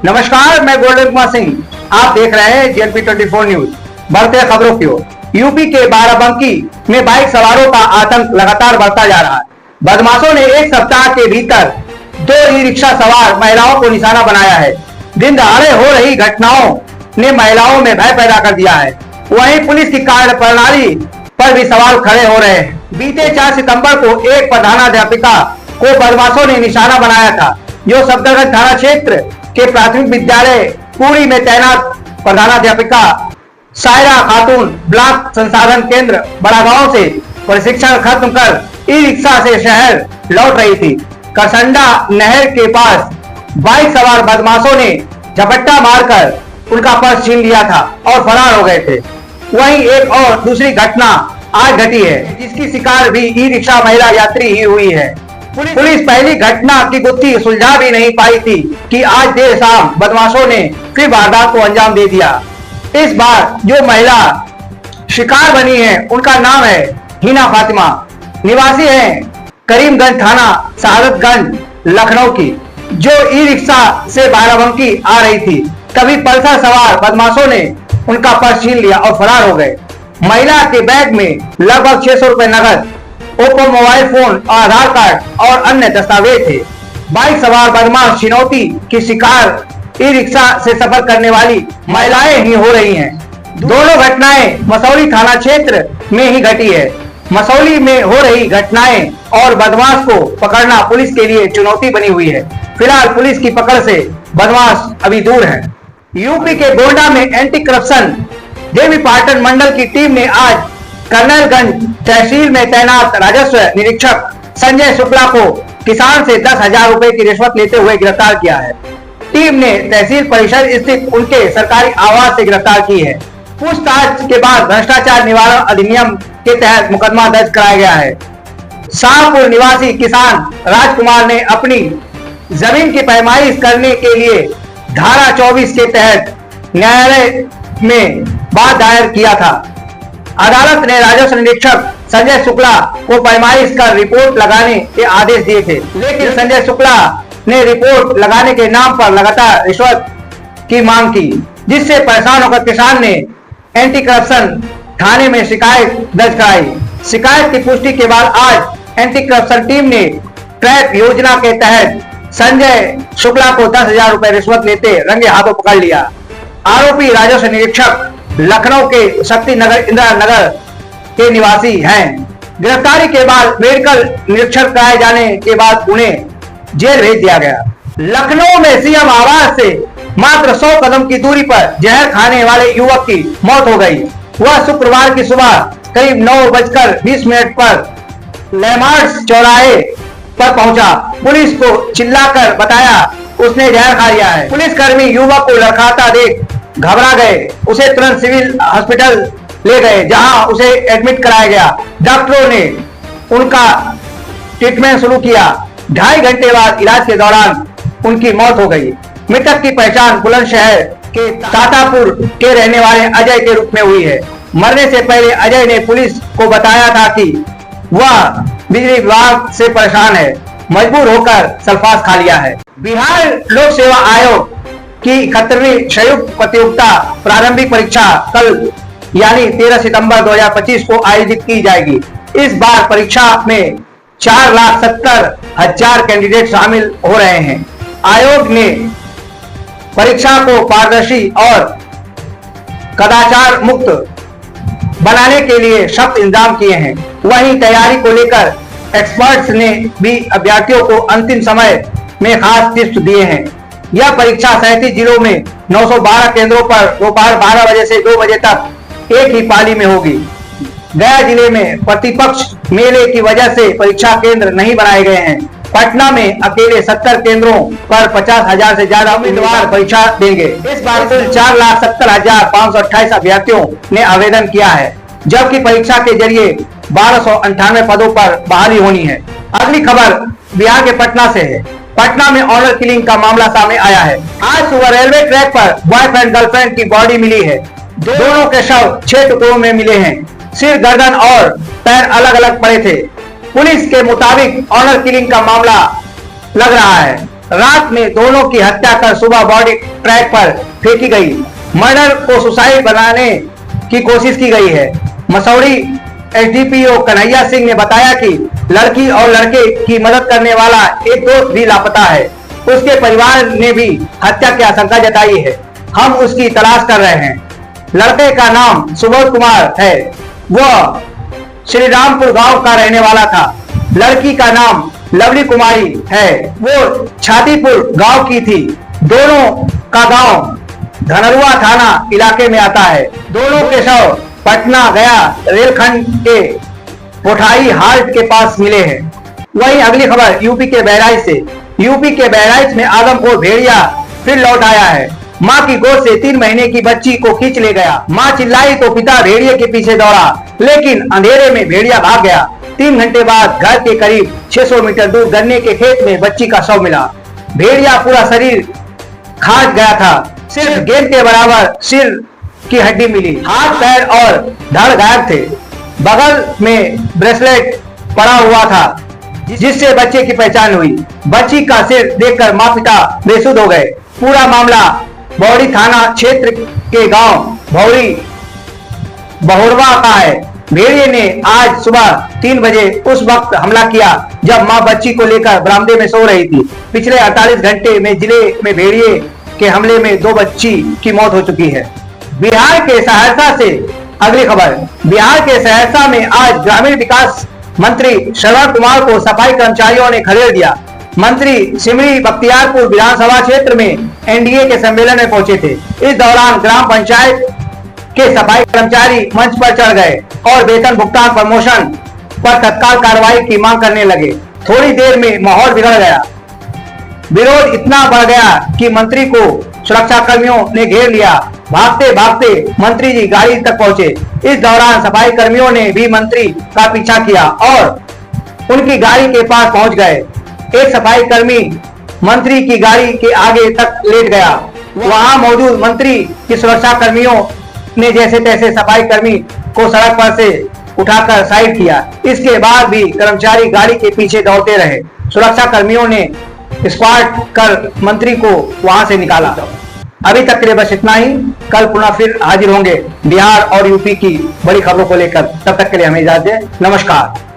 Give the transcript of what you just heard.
नमस्कार, मैं गोल्डन कुमार सिंह। आप देख रहे हैं JLP 24 न्यूज। बढ़ते खबरों की ओर। यूपी के बाराबंकी में बाइक सवारों का आतंक लगातार बढ़ता जा रहा है। बदमाशों ने एक सप्ताह के भीतर 2 ई-रिक्शा सवार महिलाओं को निशाना बनाया है। दिन दहाड़े हो रही घटनाओं ने महिलाओं में भय पैदा कर दिया है। वहीं पुलिस की कार्यप्रणाली पर भी सवाल खड़े हो रहे हैं। बीते 4 सितंबर को एक प्रधानाध्यापिका को बदमाशों ने निशाना बनाया था, जो सफदरगंज थाना क्षेत्र के प्राथमिक विद्यालय पुरी में तैनात प्रधानाध्यापिका सायरा खातून ब्लॉक संसाधन केंद्र बड़ागांव से प्रशिक्षण खत्म कर ई रिक्शा से शहर लौट रही थी। करसंडा नहर के पास बाइक सवार बदमाशों ने झपट्टा मारकर उनका पर्स छीन लिया था और फरार हो गए थे। वहीं एक और दूसरी घटना आज घटी है, जिसकी शिकार भी ई रिक्शा महिला यात्री ही हुई है। पुलिस पहली घटना की गुत्थी सुलझा भी नहीं पाई थी कि आज देर शाम बदमाशों ने फिर वारदात को अंजाम दे दिया। इस बार जो महिला शिकार बनी है, उनका नाम है हिना फातिमा, निवासी है करीमगंज थाना शहादतगंज लखनऊ की, जो ई रिक्शा से बाराबंकी आ रही थी। तभी पल्सर सवार बदमाशों ने उनका पर्स छीन लिया और फरार हो गए। महिला के बैग में लगभग 600 रुपए नकद, ओप्पो मोबाइल फोन और आधार कार्ड और अन्य दस्तावेज थे। बाइक सवार बदमाश चुनौती की शिकार ई रिक्शा से सफर करने वाली महिलाएं ही हो रही हैं। दोनों घटनाएं मसौली थाना क्षेत्र में ही घटी है। मसौली में हो रही घटनाएं और बदमाश को पकड़ना पुलिस के लिए चुनौती बनी हुई है। फिलहाल पुलिस की पकड़ से बदमाश अभी दूर है। यूपी के गोंडा में एंटी करप्शन देवी पाटन मंडल की टीम ने आज कर्नलगंज तहसील में तैनात राजस्व निरीक्षक संजय शुक्ला को किसान से 10,000 रुपए की रिश्वत लेते हुए गिरफ्तार किया है। टीम ने तहसील परिसर स्थित उनके सरकारी आवास से गिरफ्तार की है। पूछताछ के बाद भ्रष्टाचार निवारण अधिनियम के तहत मुकदमा दर्ज कराया गया है। शाहपुर निवासी किसान राजकुमार ने अपनी जमीन की पैमाइश करने के लिए धारा 24 के तहत न्यायालय में बात दायर किया था। अदालत ने राजस्व निरीक्षक संजय शुक्ला को पैमाइश कर रिपोर्ट लगाने के आदेश दिए थे, लेकिन संजय शुक्ला ने रिपोर्ट लगाने के नाम पर लगातार रिश्वत की मांग की, जिससे परेशान होकर किसान ने एंटी करप्शन थाने में शिकायत दर्ज कराई। शिकायत की पुष्टि के बाद आज एंटी करप्शन टीम ने ट्रैप योजना के तहत संजय शुक्ला को 10,000 रुपए रिश्वत लेते रंगे हाथों पकड़ लिया। आरोपी राजस्व निरीक्षक लखनऊ के शक्ति नगर इंदिरा नगर के निवासी हैं। गिरफ्तारी के बाद मेडिकल निरीक्षण कराए जाने के बाद उन्हें जेल भेज दिया गया। लखनऊ में सीएम आवास से मात्र 100 कदम की दूरी पर जहर खाने वाले युवक की मौत हो गई। वह शुक्रवार की सुबह करीब 9:20 पर लैंडमार्क चौराहे पर पहुंचा। पुलिस को चिल्लाकर बताया उसने जहर खा लिया है। पुलिसकर्मी युवक को लड़खड़ाता देख घबरा गए। उसे तुरंत सिविल हॉस्पिटल ले गए, जहां उसे एडमिट कराया गया। डॉक्टरों ने उनका ट्रीटमेंट शुरू किया। 2.5 घंटे बाद इलाज के दौरान उनकी मौत हो गई। मृतक की पहचान बुलंदशहर के तातापुर के रहने वाले अजय के रूप में हुई है। मरने से पहले अजय ने पुलिस को बताया था कि वह बिजली विभाग से परेशान है, मजबूर होकर सल्फास खा लिया है। बिहार लोक सेवा आयोग की 71वीं संयुक्त प्रतियोगिता प्रारंभिक परीक्षा कल यानी 13 सितंबर 2025 को आयोजित की जाएगी। इस बार परीक्षा में 4,70,000 कैंडिडेट शामिल हो रहे हैं। आयोग ने परीक्षा को पारदर्शी और कदाचार मुक्त बनाने के लिए सख्त इंतजाम किए हैं। वहीं तैयारी को लेकर एक्सपर्ट्स ने भी अभ्यर्थियों को अंतिम समय में खास टिप्स दिए हैं। यह परीक्षा 37 जिलों में 912 केंद्रों पर दोपहर 12 बजे से 2 बजे तक एक ही पाली में होगी। गया जिले में प्रतिपक्ष मेले की वजह से परीक्षा केंद्र नहीं बनाए गए हैं। पटना में अकेले 70 केंद्रों पर 50,000 से ज्यादा उम्मीदवार परीक्षा देंगे। इस बार कुल 4,70,528 अभ्यर्थियों ने आवेदन किया है, जबकि परीक्षा के जरिए 1298 पदों पर बहाली होनी है। अगली खबर बिहार के पटना से है। पटना में ऑनर किलिंग का मामला सामने आया है। आज सुबह रेलवे ट्रैक पर बॉयफ्रेंड गर्लफ्रेंड की बॉडी मिली है। दोनों के शव 6 टुकड़ों में मिले हैं। सिर, गर्दन और पैर अलग अलग पड़े थे। पुलिस के मुताबिक ऑनर किलिंग का मामला लग रहा है। रात में दोनों की हत्या कर सुबह बॉडी ट्रैक पर फेंकी गई। मर्डर को सुसाइड बनाने की कोशिश की गई है। मसौड़ी एसडीपीओ कन्हैया सिंह ने बताया कि लड़की और लड़के की मदद करने वाला एक दोस्त भी लापता है। उसके परिवार ने भी हत्या की आशंका जताई है। हम उसकी तलाश कर रहे हैं। लड़के का नाम सुबोध कुमार है, वह श्री रामपुर गांव का रहने वाला था। लड़की का नाम लवली कुमारी है, वो छातीपुर गांव की थी। दोनों का गांव धनरुआ थाना इलाके में आता है। दोनों के शव पटना गया रेलखंड के पोठाई हाल्ट के पास मिले हैं। वहीं अगली खबर यूपी के बहराइच से। यूपी के बहराइच में आदमखोर भेड़िया फिर लौट आया है। मां की गोद से 3 महीने की बच्ची को खींच ले गया। मां चिल्लाई तो पिता भेड़िए के पीछे दौड़ा, लेकिन अंधेरे में भेड़िया भाग गया। 3 घंटे बाद घर के करीब 600 मीटर दूर गन्ने के खेत में बच्ची का शव मिला। भेड़िया पूरा शरीर खाट गया था, सिर्फ गेंद के बराबर सिर की हड्डी मिली। हाथ पैर और धड़ गायब थे। बगल में ब्रेसलेट पड़ा हुआ था, जिससे बच्चे की पहचान हुई। बच्ची का सिर देखकर मां पिता बेसुध हो गए। पूरा मामला बौड़ी थाना क्षेत्र के गांव भौरी बहुरवा का है। भेड़िए ने आज सुबह 3 बजे उस वक्त हमला किया जब मां बच्ची को लेकर बरामदे में सो रही थी। पिछले 48 घंटे में जिले में भेड़िए के हमले में 2 बच्ची की मौत हो चुकी है। बिहार के सहरसा से अगली खबर। बिहार के सहरसा में आज ग्रामीण विकास मंत्री श्रवण कुमार को सफाई कर्मचारियों ने खदेड़ दिया। मंत्री सिमरी बख्तियारपुर विधानसभा क्षेत्र में एनडीए के सम्मेलन में पहुंचे थे। इस दौरान ग्राम पंचायत के सफाई कर्मचारी मंच पर चढ़ गए और वेतन भुगतान प्रमोशन पर तत्काल कार्रवाई की मांग करने लगे। थोड़ी देर में माहौल बिगड़ गया। विरोध इतना बढ़ गया कि मंत्री को सुरक्षा कर्मियों ने घेर लिया। भागते भागते मंत्री जी गाड़ी तक पहुंचे। इस दौरान सफाई कर्मियों ने भी मंत्री का पीछा किया और उनकी गाड़ी के पास पहुंच गए। एक सफाई कर्मी मंत्री की गाड़ी के आगे तक लेट गया। वहां मौजूद मंत्री की सुरक्षा कर्मियों ने जैसे तैसे सफाई कर्मी को सड़क पर से उठाकर साइड किया। इसके बाद भी कर्मचारी गाड़ी के पीछे दौड़ते रहे। सुरक्षा कर्मियों ने स्क्वाड कर मंत्री को वहां से निकाला। अभी तक के लिए बस इतना ही। कल पुनः फिर हाजिर होंगे बिहार और यूपी की बड़ी खबरों को लेकर। तब तक के लिए हमें इजाजत दें। नमस्कार।